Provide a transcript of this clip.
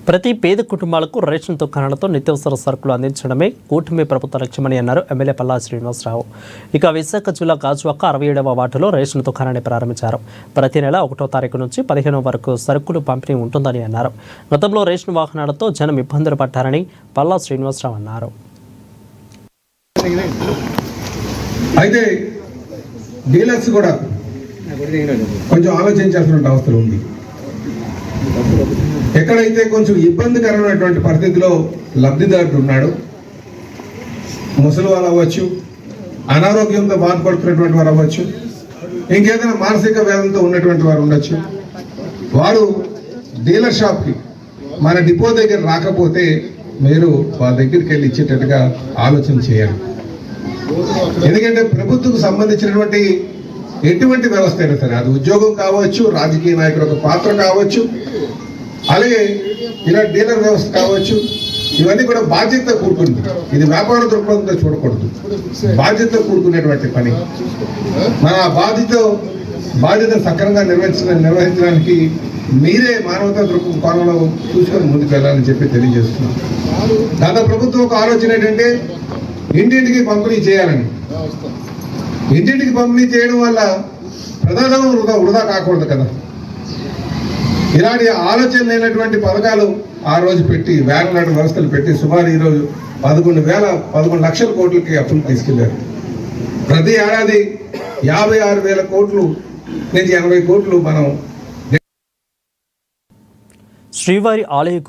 ప్రతి పేద కుటుంబాలకు రేషన్ దుకాణాలతో నిత్యావసర సరుకులు అందించడమే కూటమి ప్రభుత్వ లక్ష్యమని అన్నారు ఎమ్మెల్యే పల్లా శ్రీనివాసరావు. ఇక విశాఖ జిల్లా గాజువాక 67వ వార్డులో రేషన్ దుకాణాన్ని ప్రారంభించారు. ప్రతి నెల 1వ తారీఖు నుంచి 15వ వరకు సరుకులు పంపిణీ ఉంటుందని అన్నారు. గతంలో రేషన్ వాహనాలతో జనం ఇబ్బందులు పడ్డారని పల్లా శ్రీనివాసరావు అన్నారు. అయితే డీలర్స్ కూడా కొంచెం ఆలోచించాల్సిన అవసరం ఉంది. ఎక్కడైతే కొంచెం ఇబ్బందికరమైనటువంటి పరిస్థితిలో లబ్ధిదారుడు ఉన్నాడు, ముసలి వాళ్ళు అవ్వచ్చు, అనారోగ్యంతో బాధపడుతున్నటువంటి వారు అవ్వచ్చు, ఇంకేదైనా మానసిక వేదంతో ఉన్నటువంటి వారు ఉండొచ్చు, వారు డీలర్ షాప్కి మన డిపో దగ్గర రాకపోతే మీరు వాళ్ళ దగ్గరికి వెళ్ళి ఇచ్చేటట్టుగా ఆలోచన చేయాలి. ఎందుకంటే ప్రభుత్వం సంబంధించినటువంటి ఎటువంటి వ్యవస్థ అయినా సరే, అది ఉద్యోగం కావచ్చు, రాజకీయ నాయకుల ఒక పాత్ర కావచ్చు, అలాగే ఇలా డీలర్ వ్యవస్థ కావచ్చు, ఇవన్నీ కూడా బాధ్యత కూడుకుంది. ఇది వ్యాపార దృక్పథంతో చూడకూడదు, బాధ్యత కూడుకునేటువంటి పని. మన బాధ్యత సక్రమంగా నిర్వహించడానికి మీరే మానవతా కోణంలో చూసుకొని ముందుకు వెళ్ళాలని చెప్పి తెలియజేస్తున్నాం. గత ప్రభుత్వం ఒక ఆలోచన ఏంటంటే ఇంటింటికి పంపిణీ చేయాలని. ఇంటింటికి పంపిణీ చేయడం వల్ల ప్రధానం వృధా కాకూడదు కదా. ఇలాంటి ఆలోచన లేనటువంటి పథకాలు ఆ రోజు పెట్టి వ్యాన్ లాంటి వ్యవస్థలు పెట్టి సుమారు ఈరోజు 11 లక్షల కోట్లకి అప్పులు తీసుకెళ్లారు. ప్రతి ఏడాది 56,000 కోట్లు నుంచి 80 కోట్లు మనం శ్రీవారి ఆలయ